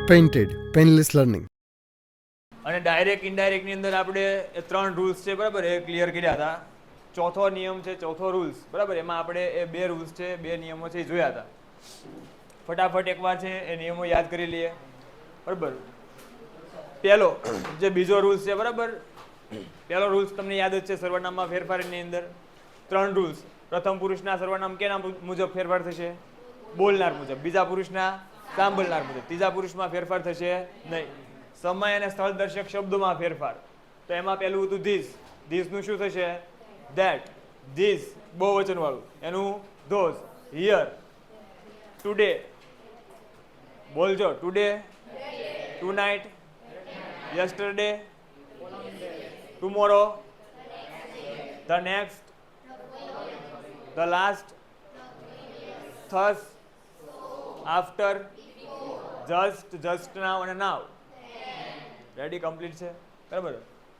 Painted painless learning. અને direct indirect ની અંદર આપણે 3 રૂલ્સ છે બરાબર એ ક્લિયર કર્યા હતા. ચોથો નિયમ છે, ચોથો રૂલ્સ બરાબર, એમાં આપણે એ 2 રૂલ્સ છે, 2 નિયમો છે એ જોયા હતા. ફટાફટ એકવાર છે એ નિયમો યાદ કરી લઈએ બરાબર. પહેલો જે બીજો રૂલ્સ છે બરાબર, પહેલો રૂલ્સ તમને યાદ જ છે, સર્વનામમાં ફેરફારની અંદર 3 રૂલ્સ. પ્રથમ પુરુષના સર્વનામ કેના મુજબ ફેરફાર થશે? બોલનાર મુજબ. બીજા પુરુષના સાંભળનાર મુજબ. ત્રીજા પુરુષમાં ફેરફાર થશે નહીં. સમય અને સ્થળ દર્શક શબ્દોમાં ફેરફાર, તો એમાં પહેલું હતું ધીસ. ધીસનું શું થશે? ધેટ. ધીસ બહુવચન વાળું, એનું ધોઝ. હિયર. ટુડે, બોલજો. Today, tonight, yesterday, tomorrow, the next, the last, thus, after, just, just now અને નાવ. રેડી, કમ્પ્લીટ છે બરાબર.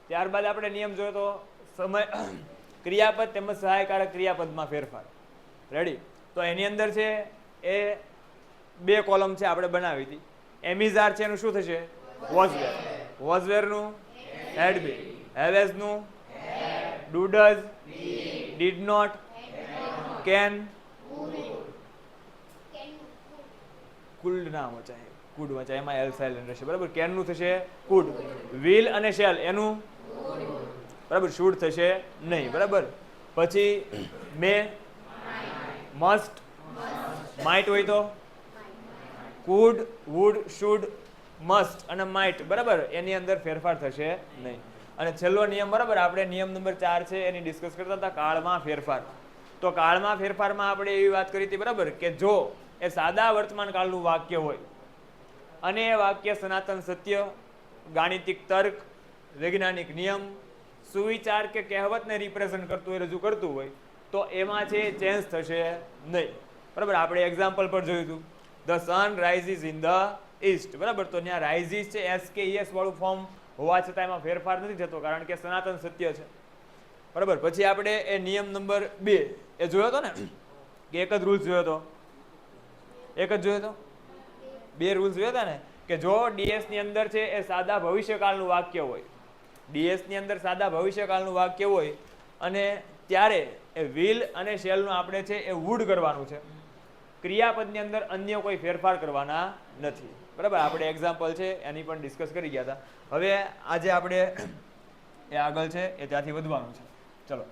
ત્યારબાદ આપણે નિયમ જોયો તો સમય ક્રિયાપદ તેમજ સહાયકારક ક્રિયાપદમાં ફેરફાર. રેડી, તો એની અંદર છે એ 2 કોલમ છે આપણે બનાવી હતી. એમિઝાર છે એનું શું થશે? વોઝવેર. વોઝવેરનું હેડ બી. હેવેઝનું do does, did not, can, could ના વચાય, કુડ વચાય, એમાં એલ સાઇલેન્ટ રહેશે બરાબર. કેનનું થશે કુડ. વિલ અને શેલ એનું બરાબર. શુડ થશે નહીં બરાબર. પછી મે, મસ્ટ, માઇટ હોય તો કુડ, વુડ, શુડ, મસ્ટ અને માઇટ બરાબર, એની અંદર ફેરફાર થશે નહીં. અને છેલ્લો નિયમ બરાબર, આપણે નિયમ નંબર 4 છે એની ડિસ્કસ કરતા હતા, કાળમાં ફેરફાર. તો કાળમાં ફેરફારમાં આપણે એવી વાત કરી હતી બરાબર કે જો એ સાદા વર્તમાન કાળનું વાક્ય હોય અને એ વાક્ય સનાતન સત્ય, ગાણિતિક તર્ક, વૈજ્ઞાનિક નિયમ, સુવિચાર કે કહેવતને રિપ્રેઝન્ટ કરતું હોય, રજૂ કરતું હોય, તો એમાં છે ચેન્જ થશે નહીં બરાબર. આપણે એક્ઝામ્પલ પર જોયું હતું, the sun rises in the East બરાબર. તો ત્યાં રાઇઝિસ છે SKES વાળું ફોર્મ હોવા છતાં એમાં ફેરફાર નથી થતો કારણ કે સનાતન સત્ય છે બરાબર. પછી આપણે એ નિયમ નંબર 2 એ જોયો હતો ને કે એક જ રૂલ્સ જોયો હતો? એક જ જોયો હતો? 2 રૂલ્સ જોયા હતા ને કે જો ડીએસ ની અંદર છે એ સાદા ભવિષ્યકાળનું વાક્ય હોય, ડીએસ ની અંદર સાદા ભવિષ્યકાળનું વાક્ય હોય અને ત્યારે એ વિલ અને શેલનું આપણે છે એ વુડ કરવાનું છે. ક્રિયાપદની અંદર અન્ય કોઈ ફેરફાર કરવાના નથી બરાબર. આપણે એક્ઝામ્પલ છે એની પણ ડિસ્કસ કરી ગયા હતા. હવે આજે આપણે એ આગળ છે એ ત્યાંથી વધવાનું છે. ચલો,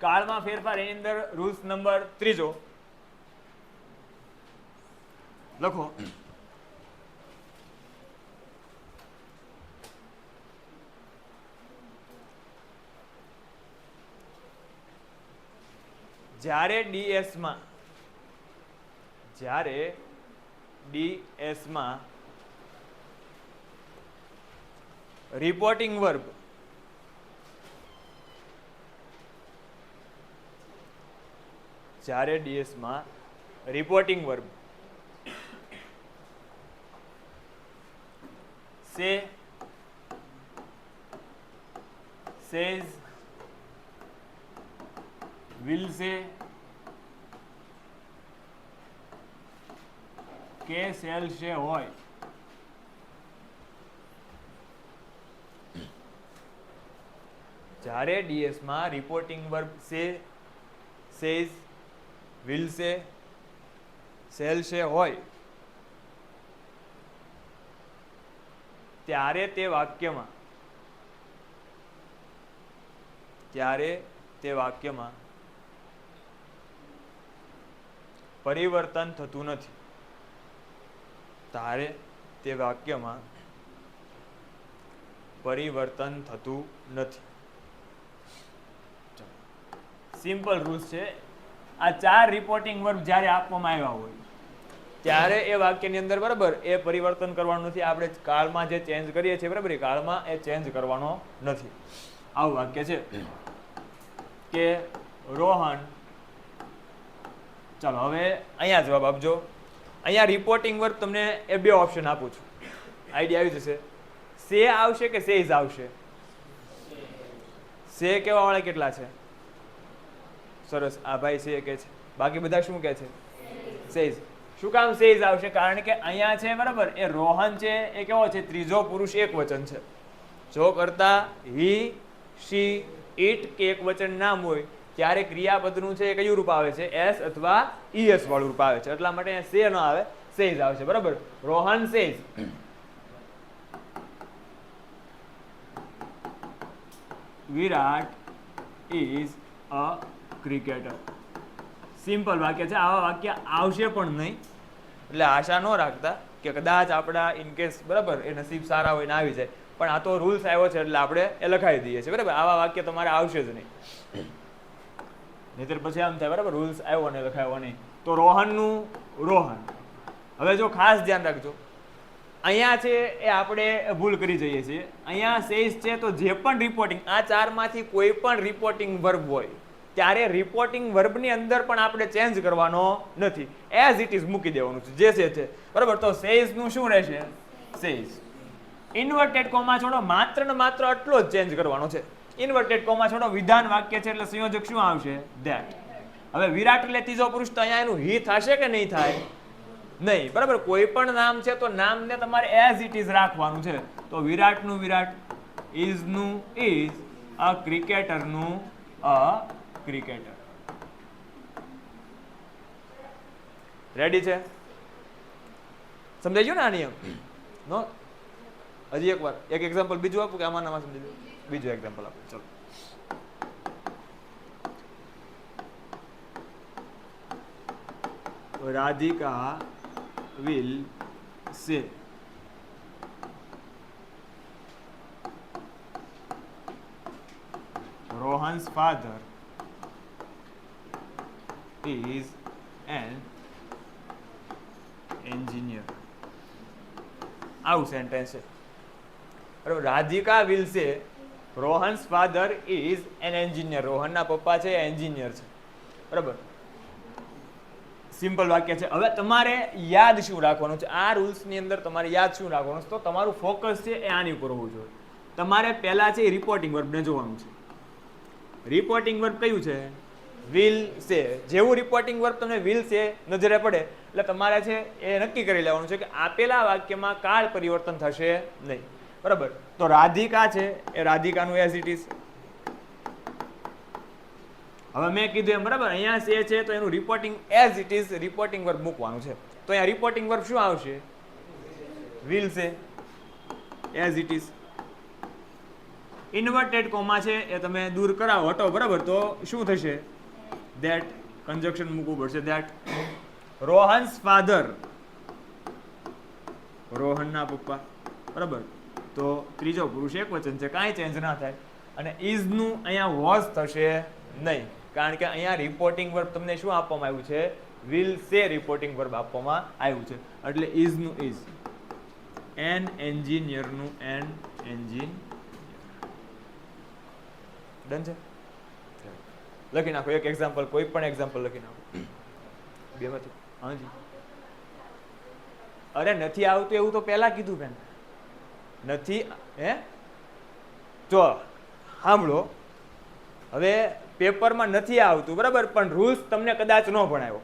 કાળમાં ફેરફાર એની અંદર રૂલ્સ નંબર 3 લખો. જ્યારે ડીએસમાં રિપોર્ટિંગ વર્બ સે, સેઝ, વિલ સે કે શેલ સે હોય, જ્યારે ડીએસમાં રિપોર્ટિંગ વર્બ સે, સેઝ, વિલ સે, શેલ સે હોય, ત્યારે તે વાક્યમાં પરિવર્તન થતું નથી. ત્યારે તે વાક્યમાં પરિવર્તન થતું નથી. સિમ્પલ રૂલ્સ છે. આ 4 રિપોર્ટિંગ વર્બ જ્યારે આપવામાં આવ્યા હોય ત્યારે એ વાક્યની અંદર બરાબર એ પરિવર્તન કરવાનું નથી. આપણે કાળમાં જે ચેન્જ કરીએ છીએ બરાબર, એ કાળમાં એ ચેન્જ કરવાનો નથી. આવું વાક્ય છે કે રોહન, ચાલો હવે અહીંયા જવાબ આપજો. અહીંયા રિપોર્ટિંગ વર્ક તમને એ 2 ઓપ્શન આપું છું, આઈડિયા આવી જશે. સે આવશે કે સેઝ આવશે? સે કેવા વાળા કેટલા છે? સરસ, આ ભાઈ છે કે છે, બાકી બધા શું કે છે? સેઝ. શું કામ સેઝ આવશે? કારણ કે અહીંયા છે બરાબર, એ રોહન છે એ કેવો છે? ત્રીજો પુરુષ એક વચન છે. જો કરતા હી, શી, ઇટ કે એક વચન નામ હોય ત્યારે ક્રિયાપદનું છે એ કયું રૂપ આવે છે? એસ અથવા ઈએસ વાળું રૂપ આવે છે. એટલા માટે અહીંયા સે ન આવે, સેઝ આવશે. બરાબર, Rohan says Virat is a cricketer. Simple વાક્ય છે, આવા વાક્ય આવશે પણ નહીં, એટલે આશા ન રાખતા કે કદાચ આપણા ઇનકેસ બરાબર એ નસીબ સારા હોય ને આવી જાય, પણ આ તો રૂલ્સ આવ્યો છે એટલે આપણે એ લખાવી દઈએ છીએ. બરાબર, આવા વાક્ય તમારે આવશે જ નહીં, નહીતર પછી આમ થાય બરાબર રૂલ્સ આવ્યો ને લખાયો નહીં. તો રોહનનું રોહન. હવે જો ખાસ ધ્યાન રાખજો, અહીંયા છે એ આપણે ભૂલ કરી જઈએ છીએ. અહીંયા સેઝ છે તો જે પણ રિપોર્ટિંગ, આ ચારમાંથી કોઈ પણ રિપોર્ટિંગ વર્બ હોય ત્યારે રિપોર્ટિંગ વર્બની અંદર પણ આપણે ચેન્જ કરવાનો નથી, એઝ ઇટ ઇઝ મૂકી દેવાનું છે જે છે. બરાબર, તો સેઝનું શું રહેશે? સેઝ. ઇન્વર્ટેડ કોમા છોડો, માત્ર ને માત્ર આટલો જ ચેન્જ કરવાનો છે. ઇન્વર્ટેડ કોમા છોડો, વિધાન વાક્ય છે એટલે સંયોજક શું આવશે? ધેટ. હવે વિરાટ એટલે ત્રીજો પુરુષ, તો અહીંયા એનું હી થશે કે નહીં થાય? નહીં. બરાબર, કોઈ પણ નામ છે તો નામને તમારે એઝ ઇટ ઇઝ રાખવાનું છે. તો વિરાટનું વિરાટ, ઇઝનું ઇઝ, અ ક્રિકેટરનું અ ક્રિકેટર. રેડી છે? સમજાઈ ગયું ને આ નિયમ? નો? હજી એક વાર એક એક્ઝામ્પલ બીજું આપું કે આમાં સમજી લો? બીજું એક્ઝામ્પલ આપું. ચલો, Radhika will say Rohan's father is an engineer. આવું સેન્ટેન્સ છે. બરાબર, Radhika will say Rohan's father is an engineer. રોહનના પપ્પા છે એન્જિનિયર છે. બરાબર, સિમ્પલ વાક્ય છે. હવે તમારે યાદ શું રાખવાનું છે? આ રૂલ્સની અંદર તમારે યાદ શું રાખવાનું છે? તો તમારું ફોકસ છે એ આની ઉપર હોવું જોઈએ. તમારે પહેલા છે રિપોર્ટિંગ વર્બને જોવાનું છે. રિપોર્ટિંગ વર્બ કયું છે? વિલ સે. જેવું રિપોર્ટિંગ વર્બ તમને વિલ સે નજરે પડે એટલે તમારે છે એ નક્કી કરી લેવાનું છે કે આપેલા વાક્યમાં કાળ પરિવર્તન થશે નહીં. બરાબર, તો રાધિકા છે એ રાધિકાનું એઝ ઇટ ઇઝ. હવે મેં કીધું એમ બરાબર, અહીંયા સે છે તો એનું reporting as it is reporting verb મૂકવાનું છે. તો અહીંયા રિપોર્ટિંગ વર્બ શું આવશે? વિલ સે, as it is. Inverted comma છે એ તમે દૂર કરાવો, હટો. બરાબર, તો શું થશે? ધેટ. કન્જક્શન મૂકવું પડશે. ધેટ. રોહન્સ ફાધર, રોહનના પપ્પા. બરાબર, તો ત્રીજો પુરુષ એક વચન છે, કાંઈ ચેન્જ ના થાય. અને ઇઝનું અહીંયા વોઝ થશે નહીં, કારણ કે અહીંયા રિપોર્ટિંગ વર્બ તમને શું આપવામાં આવ્યું છે? વિલ સે રિપોર્ટિંગ વર્બ આપવામાં આવ્યું છે. એટલે ઇઝનું ઇઝ, એન એન્જિનિયરનું એન એન્જિનિયર. ડન છે? લખી નાખો એક એક્ઝામ્પલ, કોઈ પણ એક્ઝામ્પલ લખી નાખો બેમાંથી. હાજી, અરે નથી આવતું એવું તો પહેલા કીધું બેન. નથી હે? જો સાંભળો, હવે પેપરમાં નથી આવતું બરાબર, પણ રૂલ્સ તમને કદાચ ન ભણાવ્યો,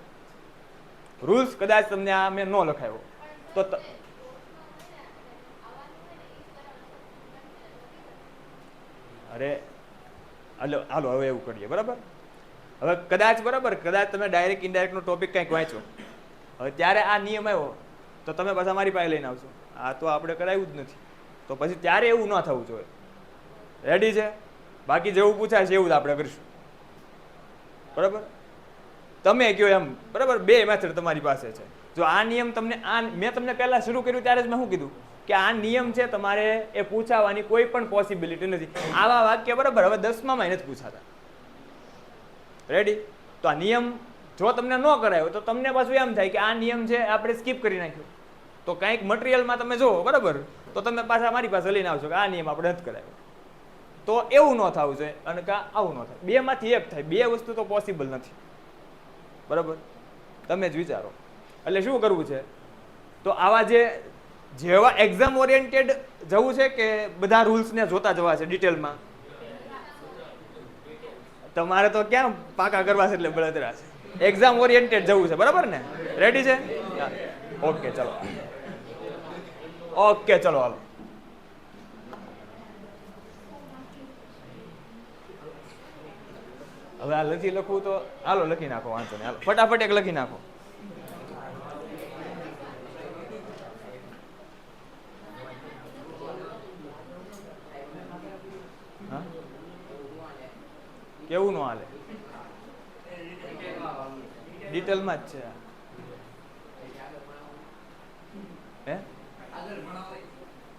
રૂલ્સ કદાચ તમને આ મેં ન લખાયો તો અરે હાલો હાલો હવે એવું કરીએ. બરાબર, હવે કદાચ બરાબર કદાચ તમે ડાયરેક્ટ ઇનડાયરેક્ટ નો ટોપિક કંઈક વાંચો, હવે ત્યારે આ નિયમ આવ્યો તો તમે પાછા મારી પાસે લઈને આવશો. આ તો આપણે કરાવ્યું જ નથી, તો પછી ત્યારે એવું ન થવું જોઈએ. રેડી છે? બાકી જેવું પૂછાય છે એવું જ આપણે કરીશું. બરાબર, તમે કહો એમ. બરાબર, બે મેથડ તમારી પાસે છે. જો આ નિયમ તમને આ મેં તમને પહેલા શરૂ કર્યું ત્યારે જ મેં શું કીધું કે આ નિયમ છે તમારે એ પૂછાવાની કોઈ પણ પોસિબિલિટી નથી. આવા વાક્ય બરાબર હવે 10માં નથી પૂછાતા. રેડી? તો આ નિયમ જો તમને ન કરાયો તો તમને પાછું એમ થાય કે આ નિયમ છે આપણે સ્કીપ કરી નાખ્યો. તો કંઈક મટીરિયલમાં તમે જુઓ બરાબર, તો તમે પાછા મારી પાસે લઈને આવશો કે આ નિયમ આપણે નથી કરાયો. તો એવું ન થવું જોઈએ અને કા આવું ન થાય. બેમાંથી એક થાય, બે વસ્તુ તો પોસિબલ નથી. બરાબર, તમે જ વિચારો. એટલે શું કરવું છે? તો આવા જેવા એક્ઝામ ઓરિએન્ટેડ જવું છે કે બધા રૂલ્સને જોતા જવા છે ડિટેલમાં? તમારે તો ક્યાં પાકા કરવા છે એટલે બળતરા છે. એક્ઝામ ઓરિએન્ટેડ જવું છે, બરાબર ને? રેડી છે? ઓકે ચલો, ઓકે ચલો હાલો. હવે આ લખી લખવું તો હાલો લખી નાખો, વાંચો ને હાલો ફટાફટ એક લખી નાખો. કેવું નો હાલે? ડિટેલમાં જ છે. હે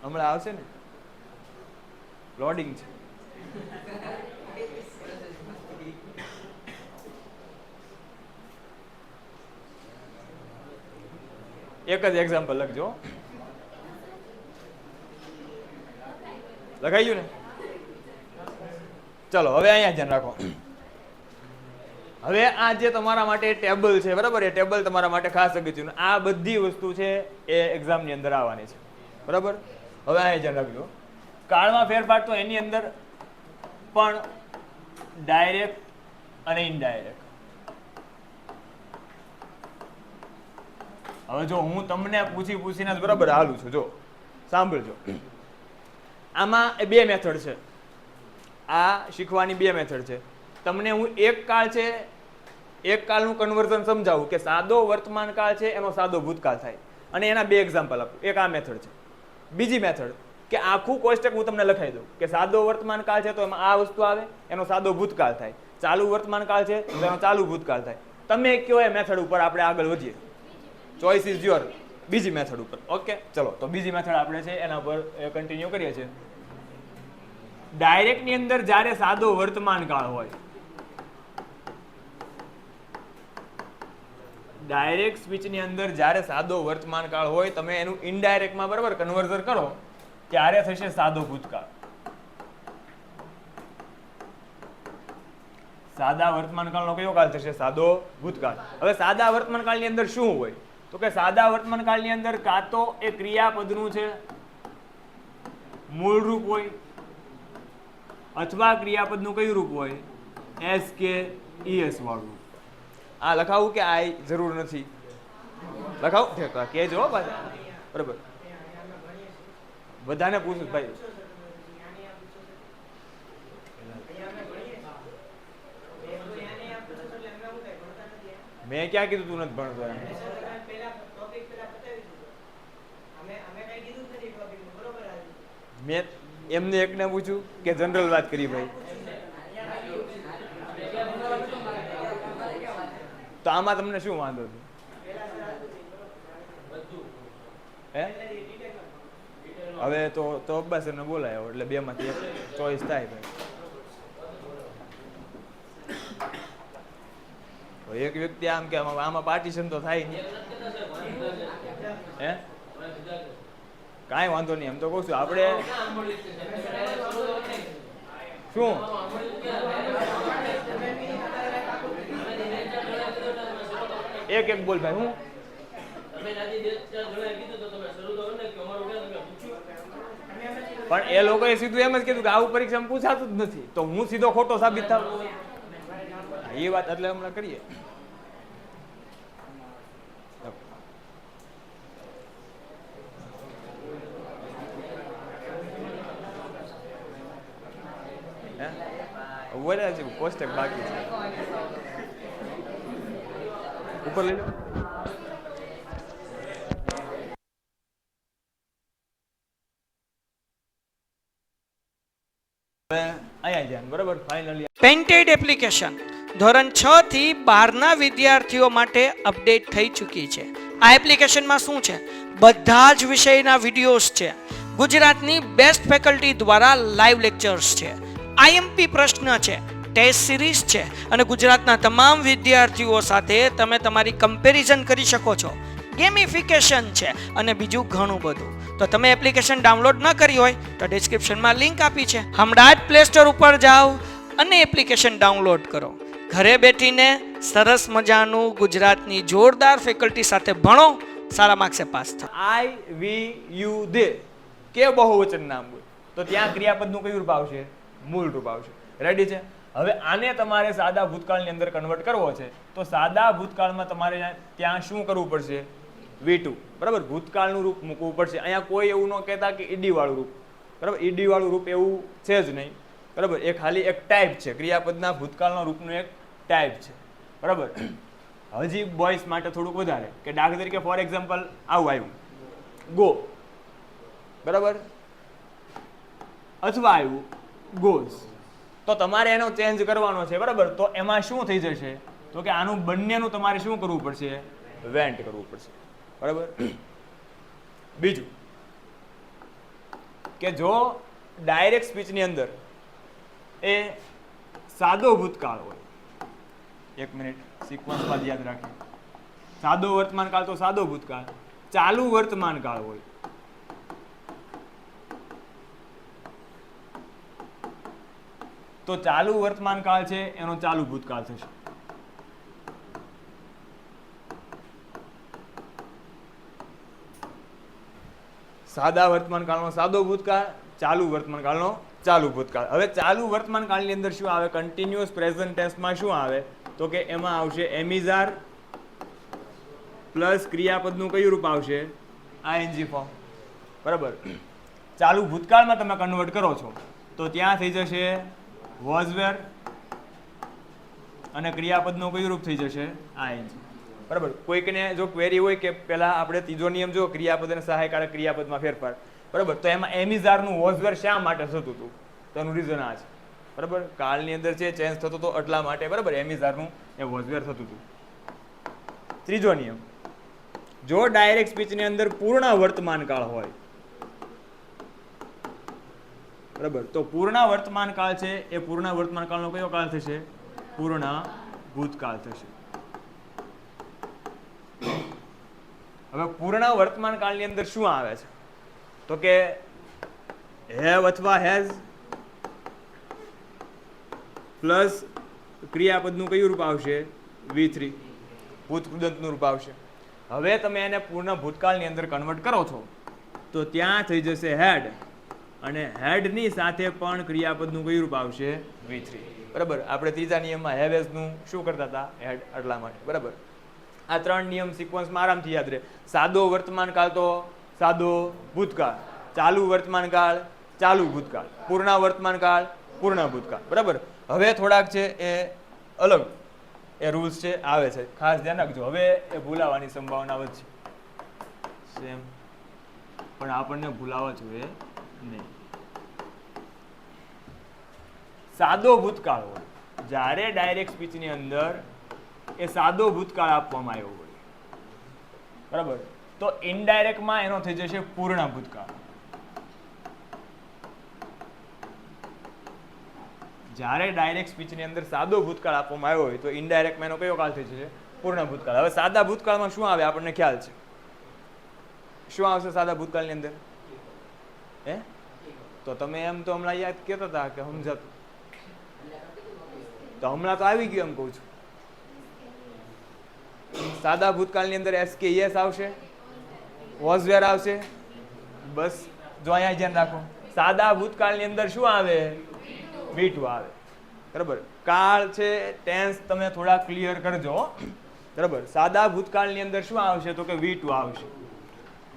હમણાં આવશે ને, લોડિંગ છે. એક જ એક્ઝામ્પલ લખજો. લખાઈ ગયું ને? ચલો હવે અહીંયા ધ્યાન રાખો. હવે આ જે તમારા માટે ટેબલ છે, બરાબર, એ ટેબલ તમારા માટે ખાસ અગત્યનું. આ બધી વસ્તુ છે એ એક્ઝામની અંદર આવવાની છે, બરાબર. હવે અહીંયા ધ્યાન રાખજો. કાળમાં ફેરફાર તો એની અંદર પણ ડાયરેક્ટ અને ઇનડાયરેક્ટ. હવે જો હું તમને પૂછીને બરાબર હાલું છું, જો સાંભળજો. આમાં બે મેથડ છે. આ શીખવાની બે મેથડ છે. તમને હું એક કાળ છે, એક કાળનું કન્વર્ઝન સમજાવું કે સાદો વર્તમાન કાળ છે એનો સાદો ભૂતકાળ થાય, અને એના બે એક્ઝામ્પલ આપું. એક આ મેથડ છે. બીજી મેથડ કે આખું કોષ્ટક હું તમને લખાઈ દઉં કે સાદો વર્તમાન કાળ છે તો એમાં આ વસ્તુ આવે, એનો સાદો ભૂતકાળ થાય. ચાલુ વર્તમાન કાળ છે તો એનો ચાલુ ભૂતકાળ થાય. તમે કયો એ મેથડ ઉપર આપણે આગળ વધીએ. Choice is your. બીજી મેથડ ઉપર. ઓકે ચલો, તો બીજી મેથડ આપણે છે એના પર કન્ટિન્યુ કરીએ છીએ. ડાયરેક્ટ ની અંદર જ્યારે સાદો વર્તમાન કાળ હોય, ડાયરેક્ટ સ્પીચ ની અંદર જ્યારે સાદો વર્તમાન કાળ હોય, તમે એનું ઇનડાયરેક્ટમાં બરાબર કન્વર્ઝન કરો ત્યારે થશે સાદો ભૂતકાળ. સાદા વર્તમાન કાળનો કયો કાળ થશે? સાદો ભૂતકાળ. હવે સાદા વર્તમાન કાળની અંદર શું હોય? તો કે સાદા વર્તમાન કાળની અંદર કાં તો એ ક્રિયાપદનું છે મૂળ રૂપ હોય, અથવા ક્રિયાપદનું કયું રૂપ હોય? એસ કે ઈએસ વાળું. આ લખાવું કે આ જરૂર નથી? લખાવું કેજો પાછા, બરાબર. બધાને પૂછું ભાઈ. મેં ક્યાં કીધું તું નથી ભણતો એમ? મેં એમને એકને પૂછ્યું કે જનરલ વાત કરી ભાઈ? તો આમાં તમને શું વાંધો છે? હે હવે તો અબ્બાસ ને બોલાયો એટલે બે માંથી એક ચોઈસ થાય ભાઈ. એક વ્યક્તિ આમ કે આમાં પાર્ટીશન તો થાય નહીં. હે કાંઈ વાંધો નહીં, એમ તો કહું છું આપણે શું એક બોલ ભાઈ. હું પણ એ લોકોએ સીધું એમ જ કીધું કે આવું પરીક્ષામાં પૂછાતું જ નથી, તો હું સીધો ખોટો સાબિત થાવ. એ વાત એટલે હમણાં કરીએ. કોષ્ટક બાકી છે, ઉપર લઈ લો. પેન્ટેડ એપ્લિકેશન ધોરણ 6 થી 12ના વિદ્યાર્થીઓ માટે અપડેટ થઈ ચૂકી છે. આ એપ્લિકેશનમાં શું છે? બધા જ વિષયના વિડીયોઝ છે. ગુજરાતની બેસ્ટ ફેકલ્ટી દ્વારા લાઈવ લેક્ચર્સ છે. આઈએમપી પ્રશ્ન છે, ટેસ્ટ સિરીઝ છે, અને ગુજરાતના તમામ વિદ્યાર્થીઓ સાથે તમે તમારી કમ્પેરિઝન કરી શકો છો. ગેમિફિકેશન છે અને બીજું ઘણું બધું. તો તમે એપ્લિકેશન ડાઉનલોડ ન કરી હોય તો ડિસ્ક્રિપ્શનમાં લિંક આપી છે. હમણાં જ પ્લે સ્ટોર ઉપર જાઓ અને એપ્લિકેશન ડાઉનલોડ કરો. ઘરે બેઠીને સરસ મજાનું ગુજરાતની જોરદાર ફેકલ્ટી સાથે ભણો, સારા માર્ક્સે પાસ થાઓ. આઈ વી યુ દે કે બહુવચન નામ હોય તો ત્યાં ક્રિયાપદનું કયું રૂપ આવશે? મૂળ રૂપ આવશે. રેડી છે? હવે આને તમારે સાદા ભૂતકાળની અંદર કન્વર્ટ કરવો છે તો સાદા ભૂતકાળમાં તમારે ત્યાં શું કરવું પડશે V2 બરાબર ભૂતકાળનું રૂપ મૂકવું પડશે અહીંયા કોઈ એવું ન કહેતા કે ઈડી વાળું રૂપ બરાબર ઈડી વાળું રૂપ એવું છે જ નહીં બરાબર એ ખાલી એક ટાઈપ છે ક્રિયાપદના ભૂતકાળના રૂપનું એક ટાઈપ છે બરાબર હજી બોયસ માટે થોડુંક વધારે કે દાખલા તરીકે ફોર એક્ઝામ્પલ આવું આવ્યું ગો બરાબર અથવા આવ્યું ગોઝ તો તમારે એનો ચેન્જ કરવાનો છે બરાબર તો એમાં શું થઈ જશે તો કે આનું બંનેનું તમારે શું કરવું પડશે વેન્ટ કરવું પડશે બરાબર બીજું કે જો ડાયરેક્ટ સ્પીચની અંદર એ સાદો ભૂતકાળ હોય એક મિનિટ સિક્વન્સ બાદ યાદ રાખીએ સાદો વર્તમાન કાળ તો સાદો ભૂતકાળ ચાલુ વર્તમાન કાળ હોય તો ચાલુ વર્તમાન કાળ છે એનો ચાલુ ભૂતકાળ થશે સાદા વર્તમાન કાળનો સાદો ભૂતકાળ ચાલુ વર્તમાન કાળનો ચાલુ ભૂતકાળ હવે ચાલુ વર્તમાન કાળની અંદર શું આવે કન્ટિન્યુઅસ પ્રેઝન્ટ ટેન્સમાં શું આવે તો કે એમાં આવશે એમિઝાર પ્લસ ક્રિયાપદનું કયું રૂપ આવશે આઈએનજી ફોર્મ બરાબર ચાલુ ભૂતકાળમાં તમે કન્વર્ટ કરો છો તો ત્યાં થઈ જશે વોઝ વેર અને ક્રિયાપદનું કયું રૂપ થઈ જશે આઈએનજી બરાબર કોઈકને જો ક્વેરી હોય કે પહેલા આપણે ત્રીજો નિયમ જો ક્રિયાપદ અને સહાયકારક ક્રિયાપદમાં ફેરફાર બરાબર તો એમાં એમિઝારનું વોઝ વેર શા માટે થતું હતું તો એનું રીઝન આ છે બરાબર કાળની અંદર છે ચેન્જ થતો હતો એટલા માટે બરાબર એમિઝારનું એ વોઝ વેર થતું હતું ત્રીજો નિયમ જો ડાયરેક્ટ સ્પીચની અંદર પૂર્ણ વર્તમાન કાળ હોય બરાબર તો પૂર્ણ વર્તમાન કાળ છે એ પૂર્ણ વર્તમાન કાળનો કયો કાળ થશે પૂર્ણ ભૂતકાળ થશે હવે પૂર્ણ વર્તમાન કાળની અંદર શું આવે છે તો કે હેવ અથવા હેઝ પ્લસ ક્રિયાપદનું કયું રૂપ આવશે V3 ભૂતકૃદંતનું રૂપ આવશે હવે તમે એને પૂર્ણ ભૂતકાળની અંદર કન્વર્ટ કરો છો તો ત્યાં થઈ જશે હેડ અને હેડની સાથે પણ ક્રિયાપદનું કયું રૂપ આવશે V3 બરાબર આપણે ત્રીજા નિયમમાં હેવ હેઝનું શું કરતા હતા હેડ એટલા માટે બરાબર આ ત્રણ નિયમ સિક્વન્સમાં આરામથી યાદ રહે સાદો વર્તમાન કાળ તો સાદો ભૂતકાળ ચાલુ વર્તમાન કાળ ચાલુ ભૂતકાળ પૂર્ણ વર્તમાન કાળ પૂર્ણ ભૂતકાળ બરાબર હવે થોડાક છે એ અલગ એ રૂલ્સ છે આવે છે ખાસ ધ્યાન રાખજો હવે એ ભૂલાવાની સંભાવના વધશે સેમ પણ આપણને ભૂલાવા જોઈએ નહીં સાદો ભૂતકાળ હોય જ્યારે ડાયરેક્ટ સ્પીચની અંદર એ સાદો ભૂતકાળ આપવામાં આવ્યો હોય બરાબર તો ઇનડાયરેક્ટમાં એનો થઈ જશે પૂર્ણ ભૂતકાળ જ્યારે ડાયરેક્ટ સ્પીચની અંદર સાદો ભૂતકાળ આપવામાં આવ્યો હોય તો ઇનડાયરેક્ટમાં એનો કયો કાળ થઈ જશે પૂર્ણ ભૂતકાળ હવે સાદા ભૂતકાળમાં શું આવે આપણને ખ્યાલ છે શું આવશે સાદા ભૂતકાળની અંદર હે તો તમે એમ તો હમણાં યાદ કહેતા હતા કે સમજાતું તો હમણાં તો આવી ગયું એમ કહું છું સાદા ભૂતકાળની અંદર SKES આવશે વોઝ વેર આવશે બસ જો અહીંયા ધ્યાન રાખો સાદા ભૂતકાળની અંદર શું આવે V2 આવે બરાબર કાળ છે ટેન્સ તમે થોડા ક્લિયર કરજો બરાબર સાદા ભૂતકાળની અંદર શું આવશે તો કે V2 આવશે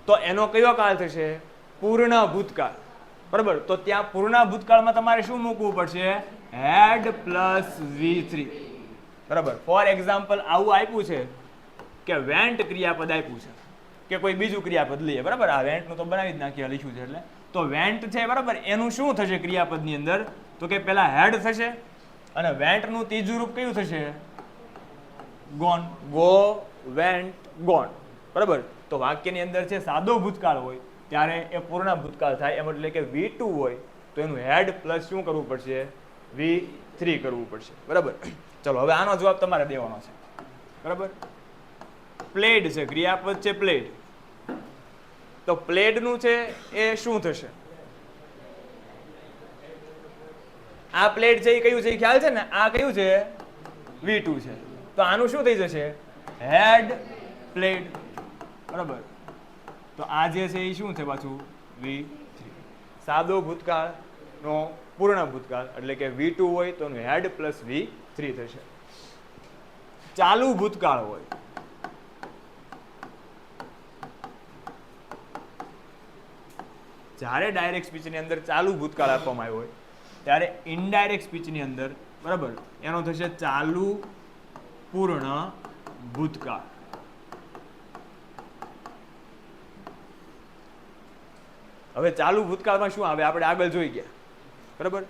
તો એનો કયો કાળ થશે પૂર્ણ ભૂતકાળ બરાબર તો ત્યાં પૂર્ણ ભૂતકાળમાં તમારે શું મૂકવું પડશે હેડ પ્લસ V3 બરાબર ફોર એક્ઝામ્પલ આવું આપ્યું છે કે વેન્ટ ક્રિયાપદ આપ્યું છે કે કોઈ બીજું ક્રિયાપદ લઈએ બરાબર આ વેન્ટનું તો બનાવી જ નાખીએ લખ્યું છે એટલે તો વેન્ટ છે બરાબર એનું શું થશે ક્રિયાપદની અંદર તો કે પેલા હેડ થશે અને વેન્ટનું ત્રીજું રૂપ કયું થશે ગોન ગો વેન્ટ ગોન બરાબર તો વાક્યની અંદર છે સાદો ભૂતકાળ હોય ત્યારે એ પૂર્ણ ભૂતકાળ થાય એમ એટલે કે V2 હોય તો એનું હેડ પ્લસ શું કરવું પડશે V3 કરવું પડશે બરાબર ચલો હવે આનો જવાબ તમારે દેવાનો છે બરાબર પ્લેડ છે ક્રિયાપદ છે પ્લેડ તો પ્લેડનું છે એ શું થશે આ પ્લેડ છે એ કયું છે એ ખ્યાલ છે ને આ કયું છે V2 છે તો આનું શું થઈ જશે હેડ પ્લેડ બરાબર તો આ જે છે એ શું છે પાછું V3 સાદો ભૂતકાળનો પૂર્ણ ભૂતકાળ એટલે કે V2 હોય તો એનું હેડ પ્લસ V3 થશે. ચાલુ ભૂતકાળ હોય જ્યારે ડાયરેક્ટ સ્પીચની અંદર ચાલુ ભૂતકાળ આપવામાં આવ્યો હોય ત્યારે ઇનડાયરેક્ટ સ્પીચની અંદર બરાબર એનો થશે ચાલુ પૂર્ણ ભૂતકાળ. હવે ચાલુ ભૂતકાળમાં શું આવે આપણે આગળ જોઈ ગયા બરાબર.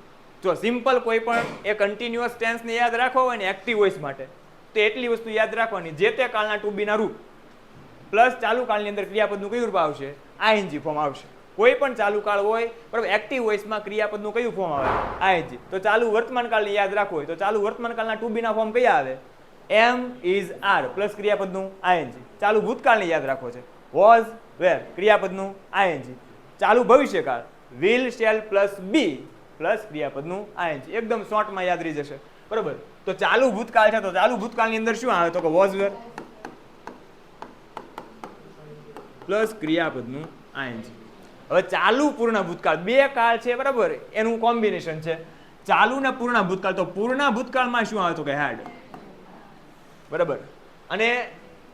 જો સિમ્પલ કોઈ પણ એ કન્ટિન્યુઅસ ટેન્સને યાદ રાખવા હોય ને એક્ટિવ વોઇસ માટે તો એટલી વસ્તુ યાદ રાખવાની જે તે કાળના ટુ બી ના રૂપ પ્લસ ચાલુ કાળની અંદર ક્રિયાપદનું કયું રૂપ આવશે આઈએનજી ફોર્મ આવશે. કોઈ પણ ચાલુ કાળ હોય બરાબર એક્ટિવ વોઇસમાં ક્રિયાપદનું કયું ફોર્મ આવે આઈએનજી. તો ચાલુ વર્તમાન કાળને યાદ રાખવું હોય તો ચાલુ વર્તમાન કાળના ટુ બી ના ફોર્મ કયા આવે એમ ઇઝ આર પ્લસ ક્રિયાપદનું આઈએનજી. ચાલુ ભૂતકાળને યાદ રાખવો છે વોઝ વેર ક્રિયાપદનું આઈએનજી. ચાલુ ભવિષ્યકાળ will shall plus be plus ક્રિયાપદનું આઈએનજી. એકદમ શોર્ટમાં યાદ રહી જશે બરાબર. તો ચાલુ ભૂતકાળ છે તો ચાલુ ભૂતકાળની અંદર શું આવે તો કે વોઝ વેર પ્લસ ક્રિયાપદનું આઈએનજી. હવે ચાલુ પૂર્ણ ભૂતકાળ બે કાળ છે બરાબર એનું કોમ્બિનેશન છે ચાલુ ને પૂર્ણ ભૂતકાળ. તો પૂર્ણ ભૂતકાળમાં શું આવે તો કે હેડ બરાબર. અને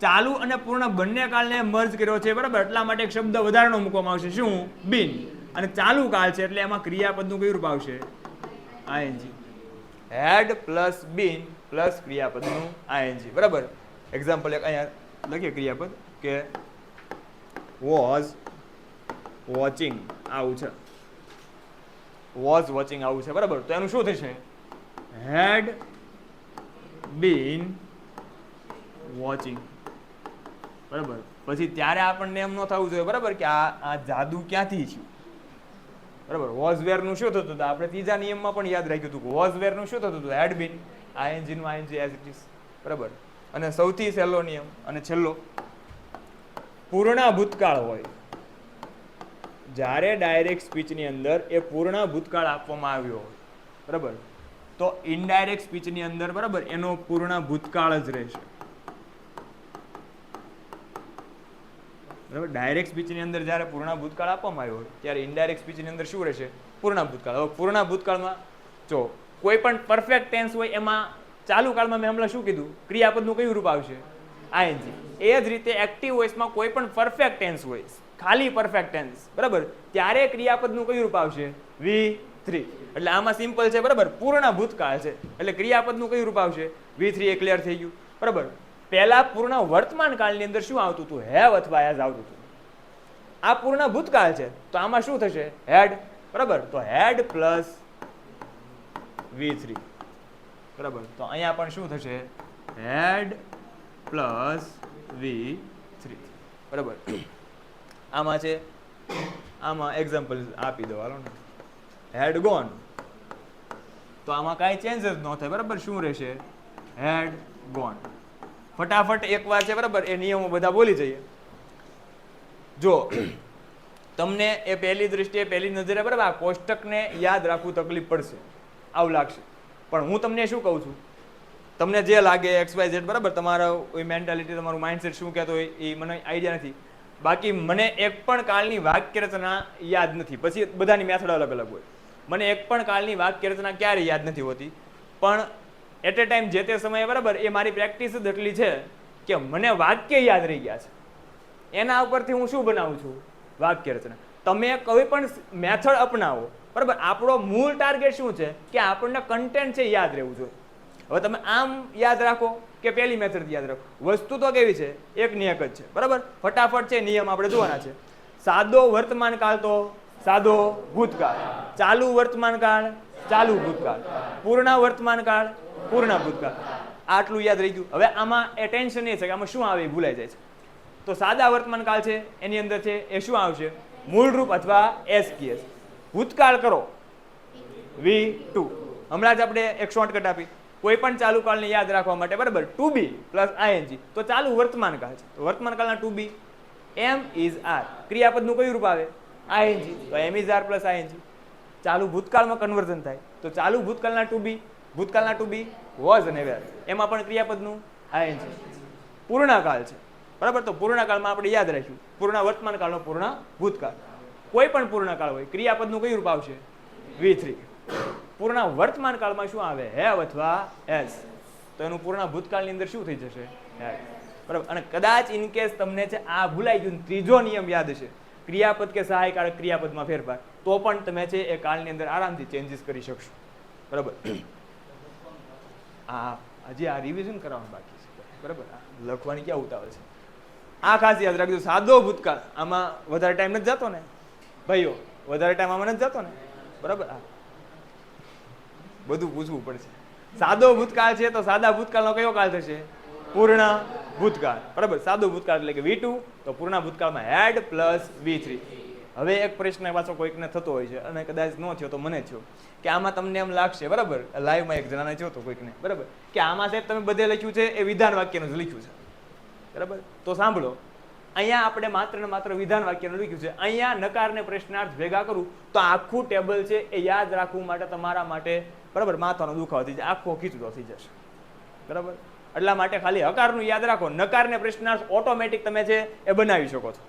ચાલુ અને પૂર્ણ બંને કાળને મર્જ કર્યો છે બરાબર એટલા માટે એક શબ્દ વધારાનો મૂકવામાં આવશે શું બીન. અને ચાલુ કાળ છે એટલે એમાં ક્રિયાપદનું કયું રૂપ આવશે ING. Had plus been plus ક્રિયાપદનું આઈએનજી બરાબર. એક્ઝામ્પલ એક અહીંયા લખીએ ક્રિયાપદ કે વોઝ વોચિંગ આવું છે વોઝ વોચિંગ આવું છે બરાબર. તો એનું શું થશે હેડ બીન વોચિંગ બરાબર. પછી ત્યારે આપણને એમ ન થવું જોઈએ બરાબર કે આ જાદુ ક્યાંથી થયું બરાબર. વોઝ વેર નું શું થતું હતું આપણે ત્રીજા નિયમમાં પણ યાદ રાખ્યું હતું વોઝ વેર નું શું થતું હતું હેડ બીન આઈએનજી નું આઈએનજી એઝ ઇટ ઇઝ બરાબર. અને સૌથી સહેલો નિયમ અને છેલ્લો પૂર્ણ ભૂતકાળ હોય જ્યારે ડાયરેક્ટ સ્પીચની અંદર એ પૂર્ણ ભૂતકાળ આપવામાં આવ્યો હોય બરાબર તો ઇનડાયરેક્ટ સ્પીચની અંદર બરાબર એનો પૂર્ણ ભૂતકાળ જ રહેશે બરાબર. ડાયરેક્ટ સ્પીચની અંદર જ્યારે પૂર્ણ ભૂતકાળ આપવામાં આવ્યો હોય ત્યારે ઇનડાયરેક્ટ સ્પીચની અંદર શું રહેશે પૂર્ણ ભૂતકાળ. હવે પૂર્ણ ભૂતકાળમાં જો કોઈ પણ પરફેક્ટ ટેન્સ હોય એમાં ચાલુ કાળમાં મેં હમણાં શું કીધું ક્રિયાપદનું કયું રૂપ આવશે આઈએનજી. એ જ રીતે એક્ટિવ વોઇસમાં કોઈ પણ પરફેક્ટ ટેન્સ હોય ખાલી પરફેક્ટ ટેન્સ બરાબર ત્યારે ક્રિયાપદનું કયું રૂપ આવશે V3. એટલે આમાં સિમ્પલ છે બરાબર પૂર્ણ ભૂતકાળ છે એટલે ક્રિયાપદનું કયું રૂપ આવશે V3. એ ક્લિયર થઈ ગયું બરાબર. પહેલા પૂર્ણ વર્તમાન કાળની અંદર શું આવતું હતું હેવ અથવા એઝ આવતું હતું. આ પૂર્ણ ભૂતકાળ છે તો આમાં શું થશે હેડ બરાબર. તો હેડ પ્લસ V3 બરાબર. તો અહીંયા પણ શું થશે હેડ પ્લસ V3 બરાબર. આમાં છે આમાં એક્ઝામ્પલ આપી દો હાલો ને હેડ ગોન તો આમાં કાંઈ ચેન્જીસ ન થાય બરાબર. શું રહેશે હેડ ગોન. ફટાફટ એકવાર છે બરાબર એ નિયમો બધા બોલી જઈએ. જો તમને એ પહેલી દ્રષ્ટિએ પહેલી નજરે બરાબર આ કોષ્ટકને યાદ રાખવું તકલીફ પડશે આવું લાગશે પણ હું તમને શું કહું છું તમને જે લાગે XYZ બરાબર તમારો મેન્ટાલિટી તમારું માઇન્ડસેટ શું કહેતો હોય એ મને આઈડિયા નથી. બાકી મને એક પણ કાળની વાક્ય રચના યાદ નથી. પછી બધાની મેથડ અલગ અલગ હોય. મને એક પણ કાળની વાક્ય રચના ક્યારે યાદ નથી હોતી પણ એટ એ ટાઈમ જે તે સમયે બરાબર એ મારી પ્રેક્ટિસ જ એટલી છે કે મને વાક્ય યાદ રહી ગયા છે. એના ઉપરથી હું શું બનાવું છું વાક્ય રચના. તમે કોઈ પણ મેથડ અપનાવો બરાબર આપણો મૂળ ટાર્ગેટ શું છે કે આપણને કન્ટેન્ટ છે યાદ રહેવું જોઈએ. હવે તમે આમ યાદ રાખો કે પહેલી મેથડ યાદ રાખો વસ્તુ તો કેવી છે એક ને એક જ છે બરાબર. ફટાફટ છે નિયમ આપણે જોવાના છે. સાદો વર્તમાન કાળ તો સાદો ભૂતકાળ, ચાલુ વર્તમાન કાળ ચાલુ ભૂતકાળ, પૂર્ણ વર્તમાન કાળ પૂર્ણ ભૂતકાળ. આટલું યાદ રહી ગયું. હવે આમાં એ ટેન્શન એ છે કે આમાં શું આવે એ ભૂલાઈ જાય છે. તો સાદા વર્તમાન કાળ છે એની અંદર છે એ શું આવશે મૂળરૂપ અથવા SKS. ભૂતકાળ કરો V2. હમણાં જ આપણે એક શોર્ટકટ આપી કોઈ પણ ચાલુ કાળને યાદ રાખવા માટે બરાબર ટુ બી પ્લસ ING. તો ચાલુ વર્તમાન કાળ છે તો વર્તમાન કાળના to be am is are ક્રિયાપદનું કયું રૂપ આવે ING. તો am is are plus ING. ચાલુ ભૂતકાળમાં કન્વર્ઝન થાય તો ચાલુ ભૂતકાળના ટુ બી ભૂતકાળના ટુ બી વોઝ અને વેર એમાં પણ ક્રિયાપદનું ING. પૂર્ણકાળ છે બરાબર. તો પૂર્ણકાળમાં આપણે યાદ રાખ્યું પૂર્ણ વર્તમાન કાળનો પૂર્ણ ભૂતકાળ. કોઈ પણ પૂર્ણકાળ હોય ક્રિયાપદનું કયું રૂપ આવશે V3 પૂર્ણ વર્તમાન કાળમાં શું આવે, હેવ અથવા હેઝ, તો એનું પૂર્ણ ભૂતકાળની અંદર શું થઈ જશે, હેડ. બરાબર. અને કદાચ ઇન કેસ તમને છે આ ભૂલાઈ ગયું, ત્રીજો નિયમ યાદ હશે, ક્રિયાપદ કે સહાયકારક ક્રિયાપદમાં ફેરફાર, તો પણ તમે છે એ કાળની અંદર આરામથી ચેન્જીસ કરી શકશો. બરાબર. હજી આ રિવિઝન કરવાનું બાકી છે. બરાબર. લખવાની ક્યાં ઉતાવળ છે, આ ખાસ યાદ રાખજો. સાદો ભૂતકાળ આમાં વધારે ટાઈમ નથી જતો ને ભાઈઓ, વધારે ટાઈમ આમાં નથી જતો ને. બરાબર. બધું પૂછવું પડશે. સાદો ભૂતકાળ છે તો સાદા ભૂતકાળનો કયો કાળ થશે, પૂર્ણ ભૂતકાળ. બરાબર. સાદો ભૂતકાળ એટલે કે V2, તો પૂર્ણ ભૂતકાળમાં હેડ પ્લસ V3. હવે એક પ્રશ્ન પાછો કોઈકને થતો હોય છે, અને કદાચ ન થયો તો મને થયો, કે આમાં તમને એમ લાગશે, બરાબર, લાઈવમાં એક જણાને થયો તો કોઈકને, બરાબર, કે આમાં સાહેબ તમે બધે લખ્યું છે એ વિધાન વાક્યનું જ લખ્યું છે. બરાબર. તો સાંભળો, અહીંયા આપણે માત્ર ને માત્ર વિધાન વાક્યનું લખ્યું છે. અહીંયા નકાર ને પ્રશ્નાર્થ ભેગા કરું તો આખું ટેબલ છે એ યાદ રાખવું માટે તમારા માટે, બરાબર, માથાનો દુખાવો થઈ જાય, આખો ખીચડો થઈ જશે. બરાબર. એટલા માટે ખાલી હકારનું યાદ રાખો, નકાર ને પ્રશ્નાર્થ ઓટોમેટિક તમે છે એ બનાવી શકો છો.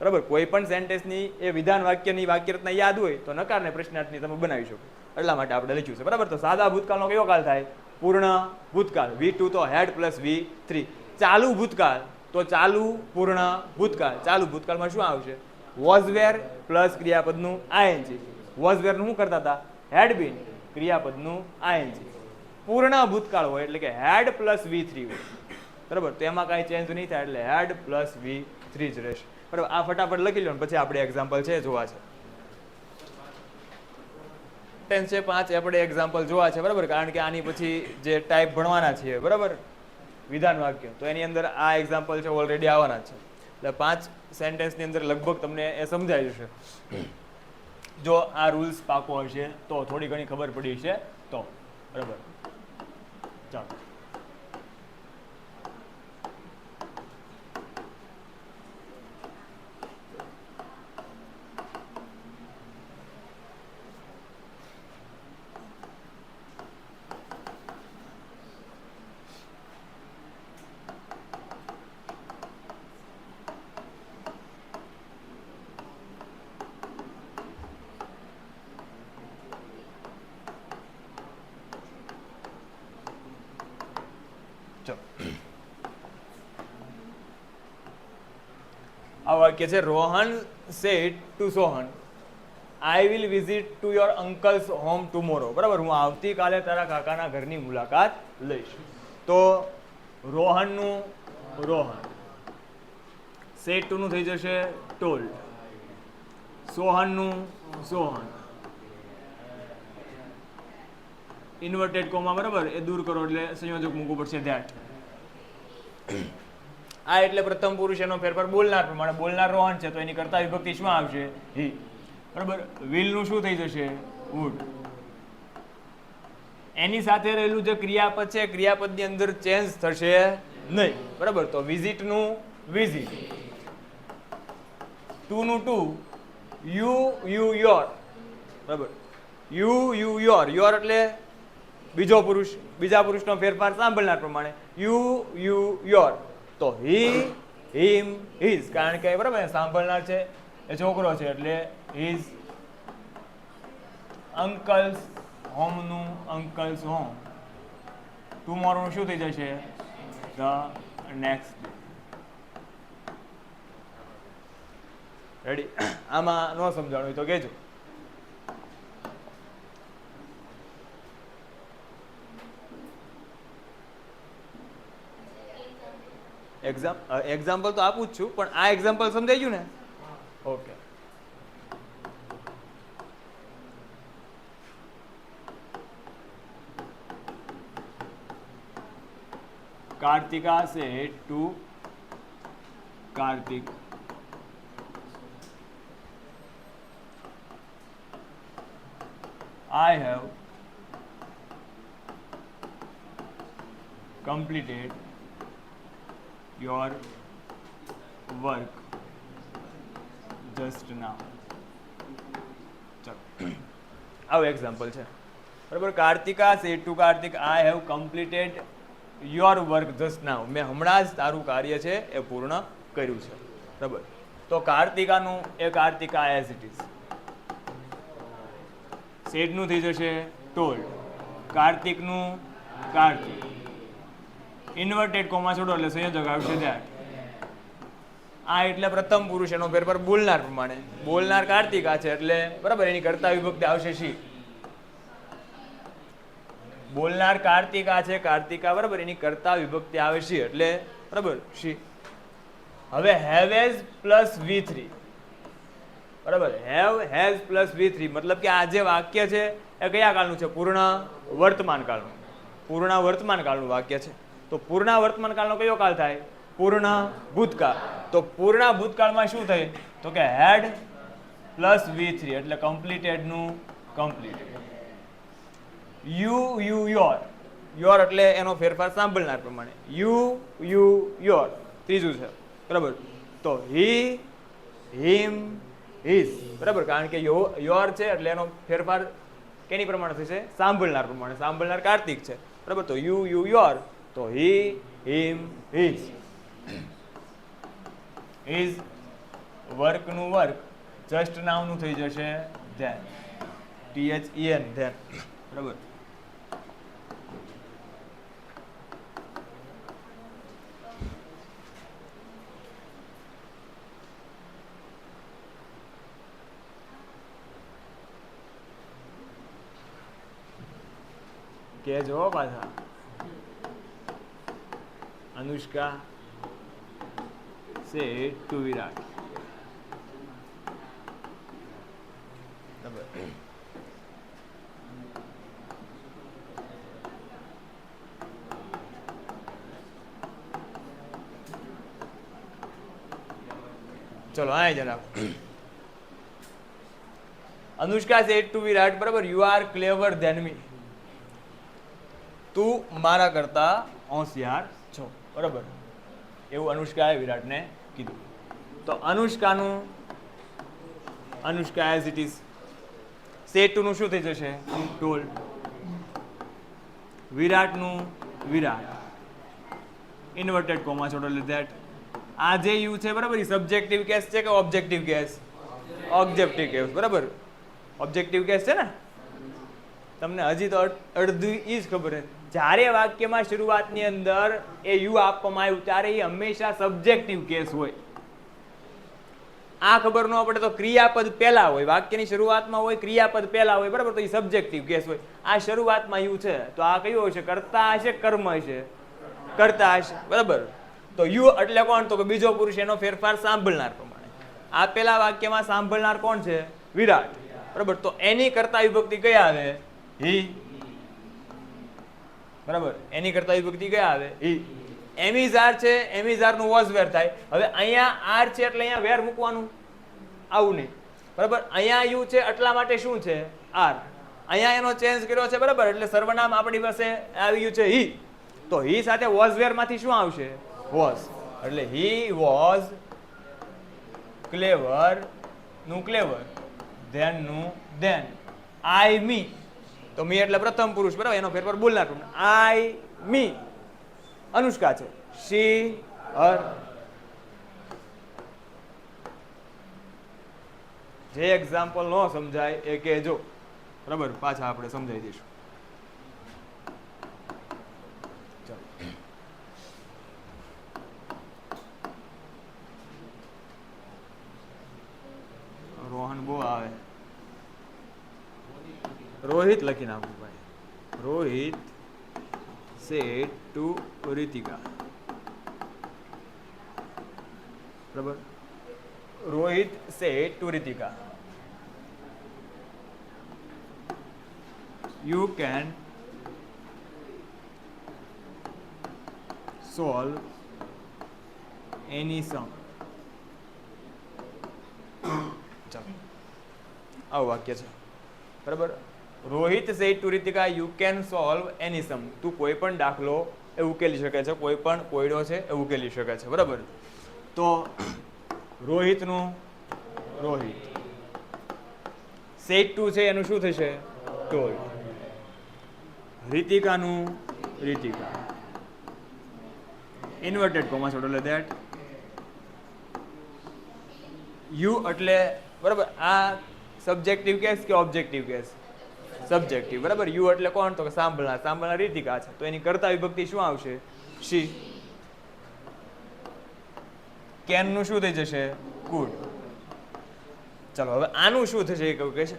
બરાબર. કોઈ પણ સેન્ટેન્સની એ વિધાન વાક્યની વાક્યરચના યાદ હોય તો નકાર ને પ્રશ્નાર્થની તમે બનાવી શકો. એટલા માટે આપણે લખ્યું છે. બરાબર. તો સાદા ભૂતકાળનો કયો કાળ થાય, પૂર્ણ ભૂતકાળ. V2 તો હેડ પ્લસ V3. ચાલુ ભૂતકાળ તો ચાલુ પૂર્ણ ભૂતકાળ. ચાલુ ભૂતકાળમાં શું આવશે, વોઝ વેર પ્લસ ક્રિયાપદનું ING. વોઝ વેર નું શું કરતા હતા, હેડ બીન, ક્રિયાપદનું ING. પૂર્ણ ભૂતકાળ હોય એટલે કે હેડ પ્લસ V3 હોય. બરાબર. તો એમાં કાંઈ ચેન્જ નહીં થાય, એટલે હેડ પ્લસ V3 જ રહેશે. બરાબર. આ ફટાફટ લખી લો, પછી આપણે એક્ઝામ્પલ છે જોવા છે. ટેન્સ છે 5 આપણે એક્ઝામ્પલ જોવા છે. બરાબર. કારણ કે આની પછી જે ટાઈપ ભણવાના છે, બરાબર, વિધાન વાક્ય, તો એની અંદર આ એક્ઝામ્પલ છે ઓલરેડી આવવાના છે. એટલે 5 સેન્ટેન્સની અંદર લગભગ તમને એ સમજાઈ જશે. જો આ રૂલ્સ પાકો હશે તો, થોડી ઘણી ખબર પડી છે તો. બરાબર. ચાલો. આ વાક્ય છે, Rohan said to Sohan, I will visit to your uncle's home tomorrow. બરાબર. હું આવતીકાલે તારા કાકાના ઘરની મુલાકાત લઈશ. તો રોહનનું રોહન, સેડ ટુ નું થઈ જશે ટોલ્ડ, સોહનનું સોહન, ઇન્વર્ટેડ કોમા, બરાબર, એ દૂર કરો એટલે સંયોજક મૂકવું પડશે ધેટ. આ એટલે પ્રથમ પુરુષ એનો ફેરફાર બોલનાર પ્રમાણે, બોલનાર રોહન છે તો એની કરતા વિભક્તિ શું આવશે, હી. બરાબર. વિલ નું શું થઈ જશે, વુડ. એની સાથે રહેલું જે ક્રિયાપદ છે, ક્રિયાપદની અંદર ચેન્જ થશે નહીં. બરાબર. તો વિઝિટ નું વિઝિટ, ટુ નું ટુ, યુ યોર. બરાબર. યુ યોર, યોર એટલે બીજો પુરુષ, બીજા પુરુષનો ફેરફાર સાંભળનાર પ્રમાણે, યુ યોર. તો હી, હિમ, હિઝ, કારણ કે બરાબર સાંભળનાર છે એ છોકરો છે એટલે હિઝ. અંકલ્સ હોમ નું અંકલ્સ હોમ, ટુમોરો નું શું થઈ જશે, ધ નેક્સ્ટ ડે. રેડી. આમાં ન સમજાણું હોય તો કહેજો. એક્ઝામ્પલ તો આપું જ છું, પણ આ એક્ઝામ્પલ સમજાઈ ગયું ને? Okay. કાર્તિકા said to Karthik, I have completed your work just now. ચલો, આવું એક્ઝામ્પલ છે. બરાબર. કાર્તિકા said to Karthik, I have completed your work just now. મેં હમણાં જ તારું કાર્ય છે એ પૂર્ણ કર્યું છે. બરાબર. તો કાર્તિકાનું એ કાર્તિકા as it is. શેઠનું થઈ જશે ટોલ્ડ, કાર્તિકનું કાર્તિક, ઇન્વર્ટેડ કોમા છોડો એટલે સંયોજક આવશે ધેટ. આ એટલે પ્રથમ પુરુષ, એનો ફેરફાર બોલનાર પ્રમાણે. બોલનાર કાર્તિકા છે એટલે બરાબર એની કર્તા વિભક્તિ આવશે શી. બોલનાર કાર્તિકા છે, કાર્તિકા બરાબર એની કર્તા વિભક્તિ આવે શી એટલે બરાબર શી. હવે હેવ હેઝ પ્લસ V3 બરાબર, હેવ હેઝ પ્લસ V3 મતલબ કે આ જે વાક્ય છે એ કયા કાળનું છે? પૂર્ણ વર્તમાન કાળનું. પૂર્ણ વર્તમાન કાળનું વાક્ય છે. તો પૂર્ણ વર્તમાન કાળનો કયો કાળ થાય? પૂર્ણ ભૂતકાળ. તો પૂર્ણ ભૂતકાળમાં શું થાય? તો કે હેડ પ્લસ V3 એટલે કમ્પ્લીટેડ નું કમ્પ્લીટેડ. યુ યોર, યોર એટલે એનો ફેરફાર સાંભળનાર પ્રમાણે. યુ યોર ત્રીજું છે બરાબર. તો હી હિમ હિઝ બરાબર, કારણ કે યોર છે એટલે એનો ફેરફાર કેની પ્રમાણે થશે? સાંભળનાર પ્રમાણે. સાંભળનાર કાર્તિક છે બરાબર. તો યુ યોર, તો હી હિમ હિઝ. ઇઝ વર્કનું વર્ક, જસ્ટ નાઉનું થઈ જશે ધેન, THEN ધેન બરાબર. કે જો પાછા અનુષ્કા સે ટુ વિરાટ ચલો આ જનાબ. અનુષ્કા સે ટુ વિરાટ બરાબર, યુ આર ક્લેવર ધેન મી. તું મારા કરતા હોશિયાર છો બરાબર, એવું અનુષ્કાએ વિરાટને કીધું. તો અનુષ્કાનું અનુષ્કા એઝ ઇટ ઇઝ. સે ટુ નું શું થઈ જશે? ટોલ્ડ. વિરાટનું વિરાટ, ઇન્વર્ટેડ કોમા છોડો એટલે ધેટ. આ જે યુ છે બરાબર, એ સબ્જેક્ટિવ કેસ છે કે ઓબ્જેક્ટિવ કેસ? ઓબ્જેક્ટિવ કેસ બરાબર. ઓબ્જેક્ટિવ કેસ છે ને. તમને હજી તો અડધી ઈ જ ખબર છે. જ્યારે વાક્યમાં શરૂઆતની અંદર એ યુ આપવામાં આવ્યું ત્યારે એ હંમેશા સબ્જેક્ટિવ કેસ હોય. આ ખબર ન પડે તો ક્રિયાપદ પહેલા હોય, વાક્યની શરૂઆતમાં હોય, ક્રિયાપદ પહેલા હોય બરાબર, તો એ સબ્જેક્ટિવ કેસ હોય. આ શરૂઆતમાં યુ છે તો આ કયું હશે? કર્તા હશે, કર્મ હશે? કર્તા હશે બરાબર. તો યુ એટલે કોણ? તો કે બીજો પુરુષ, એનો ફેરફાર સાંભળનાર પ્રમાણે. આ પેલા વાક્યમાં સાંભળનાર કોણ છે? વિરાટ બરાબર. તો એની કર્તા વિભક્તિ કઈ આવે? હી બરાબર. એની કરતા વિભક્તિ કયા આવે? હી. એમિઝાર છે, એમિઝાર નું વોઝ વેર થાય. હવે અહીંયા આર છે એટલે અહીંયા વેર મૂકવાનું, આવું નહીં બરાબર. અહીંયા યુ છે એટલા માટે શું છે? આર. અહીંયા એનો ચેન્જ કર્યો છે બરાબર, એટલે સર્વનામ આપણી પાસે આવી ગયું છે હી. તો હી સાથે વોઝ વેર માંથી શું આવશે? વોઝ. એટલે હી વોઝ ક્લેવર નું ક્લેવર, ધેન નું ધેન, આઈ મી. તો મી એટલે પ્રથમ પુરુષ બરાબર, એનો ફેરફાર બોલનાર. આઈ મી અનુષ્કા છે, શી હર. જે એક્ઝામ્પલ ન સમજાય એ કહેજો બરાબર, પાછા આપણે સમજાવી દઈશું. રોહન બહુ આવે. રોહિત લખી નાખું ભાઈ. રોહિત said to Ritika બરાબર. Rohit said to Ritika, you can solve any sum. ચાલો આવું વાક્ય છે બરાબર. Rohit said to Ritika, you can solve any sum. તું કોઈ પણ દાખલો એ ઉકેલી શકે છે, કોઈ પણ કોયડો છે એ ઉકેલી શકે છે બરાબર. તો રોહિતનું રોહિત, said to છે એનું શું થશે? told. રીતિકાનું રીતિકા, ઇન્વર્ટેડ કોમા છોડો એટલે ધેટ. યુ એટલે બરાબર, આ સબ્જેક્ટિવ કેસ કે ઓબ્જેક્ટિવ કેસ? સબ્જેક્ટિવ, બરાબર. યુ એટલે કોણ? તો કે સાંભળનાર રીતિકા છે, તો એની કર્તા વિભક્તિ શું આવશે? શી. કેન નું શું થઈ જશે? કુડ. ચલો હવે આનું શું થશે એ કહું કે છે,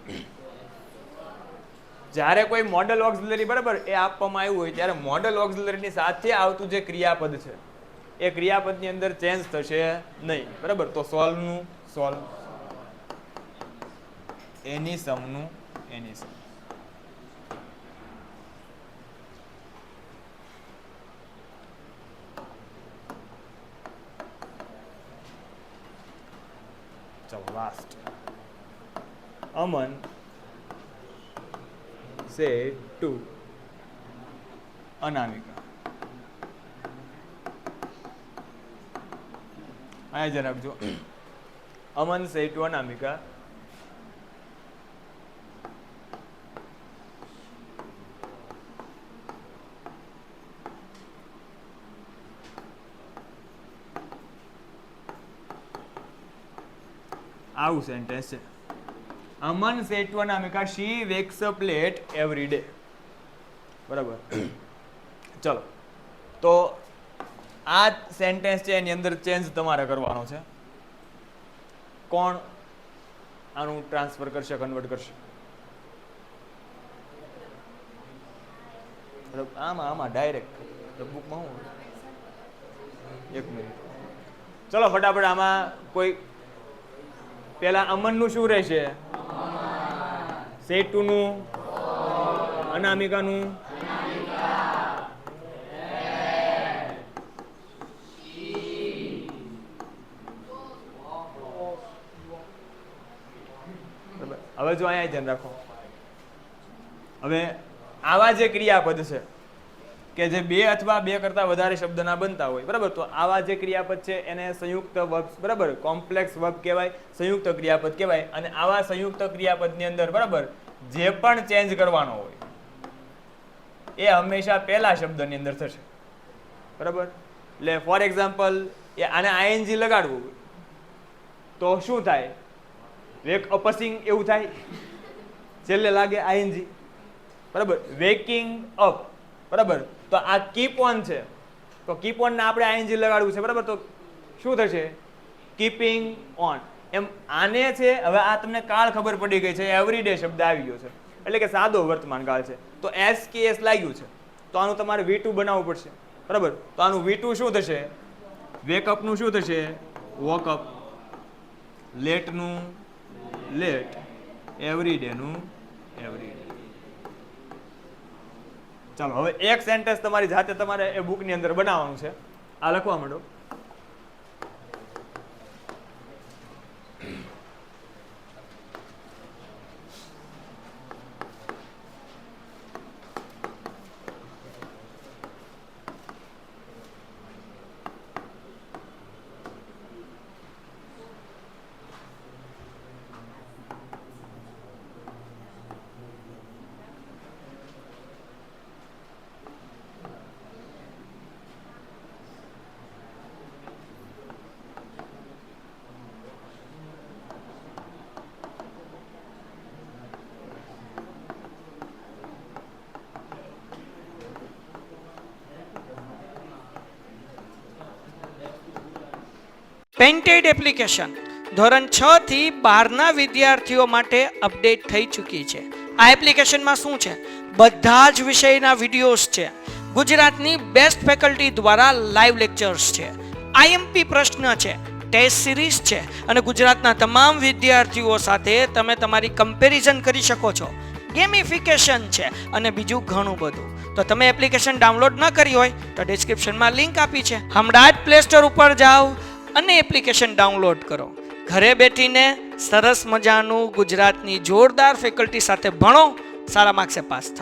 જ્યારે કોઈ મોડલ ઓક્સિલરી, બરાબર, એ આપવામાં આવ્યું હોય ત્યારે મોડલ ઓક્સિલરીની સાથે આવતું જે ક્રિયાપદ છે એ ક્રિયાપદની અંદર ચેન્જ થશે નહીં, બરાબર. તો સોલ્વ નું સોલ્વ, એની સમ નું એની સમ. ચલો લાસ્ટ. અમન said to અનામિકા. અહીંયા જરા આપજો. અમન said to અનામિકા આવું સેન્ટેન્સ છે. અમન said to Anamika she wakes up late every day, બરાબર. ચલો તો આ સેન્ટેન્સ છે એની અંદર ચેન્જ તમારે કરવાનો છે. કોણ આનું ટ્રાન્સફર કરશે, કન્વર્ટ કરશે? આમાં આમાં ડાયરેક્ટ બુકમાં હું 1 મિનિટ. ચલો ફટાફટ આમાં કોઈ પેલા અમનનું શું રહેશે? સેટ ટુ નું, અનામિકાનું, હવે જો અહીંયા ધ્યાન રાખો. હવે આવા જે ક્રિયાપદ છે કે જે 2 અથવા 2 કરતા વધારે શબ્દના બનતા હોય, બરાબર, તો આવા જે ક્રિયાપદ છે એને સંયુક્ત વર્બ, બરાબર, કોમ્પ્લેક્સ વર્બ કહેવાય, સંયુક્ત ક્રિયાપદ કહેવાય. અને આવા સંયુક્ત ક્રિયાપદની અંદર, બરાબર, જે પણ ચેન્જ કરવાનો હોય એ હંમેશા પહેલા શબ્દની અંદર થશે, બરાબર. એટલે ફોર એક્ઝામ્પલ આને આઈએનજી લગાડવું તો શું થાય? વેક અપસિંગ એવું થાય, છેલ્લે લાગે આઈએનજી, બરાબર. વેકિંગ અપ, બરાબર. તો આ કીપ ઓન છે, તો કીપ ઓન ને આપણે આઈએનજી લગાડવું છે, બરાબર. તો શું થશે? Keeping on. એમ આને છે. હવે આ તમને કાળ ખબર પડી ગઈ છે, એવરીડે શબ્દ આવી ગયો છે, એટલે કે સાદો વર્તમાન કાળ છે. તો એસ કે એસ લાગ્યું છે, તો આનું તમારે V2 બનાવવું પડશે, બરાબર. તો આનું V2 શું થશે? વેકઅપ નું શું થશે? વોકઅપ. લેટ નું લેટ, એવરીડે નું એવરીડે. ચાલો હવે એક સેન્ટેન્સ તમારી જાતે તમારે એ બુકની અંદર બનાવવાનું છે. આ લખવા માંડો. પેન્ટેડ એપ્લિકેશન ધોરણ 6 થી 12ના વિદ્યાર્થીઓ માટે અપડેટ થઈ ચૂકી છે. આ એપ્લિકેશનમાં શું છે? બધા જ વિષયના વિડીયોઝ છે. ગુજરાતની બેસ્ટ ફેકલ્ટી દ્વારા લાઈવ લેક્ચર્સ છે. આઈએમપી પ્રશ્ન છે, ટેસ્ટ સિરીઝ છે અને ગુજરાતના તમામ વિદ્યાર્થીઓ સાથે તમે તમારી કમ્પેરિઝન કરી શકો છો. ગેમિફિકેશન છે અને બીજું ઘણું બધું. તો તમે એપ્લિકેશન ડાઉનલોડ ન કરી હોય તો ડિસ્ક્રિપ્શનમાં લિંક આપી છે. હમણાં જ પ્લે સ્ટોર ઉપર જાઓ અને એપ્લિકેશન ડાઉનલોડ કરો. ઘરે બેઠીને સરસ મજાનું ગુજરાતની જોરદાર ફેકલ્ટી સાથે ભણો, સારા માર્ક્સે પાસ થાઓ.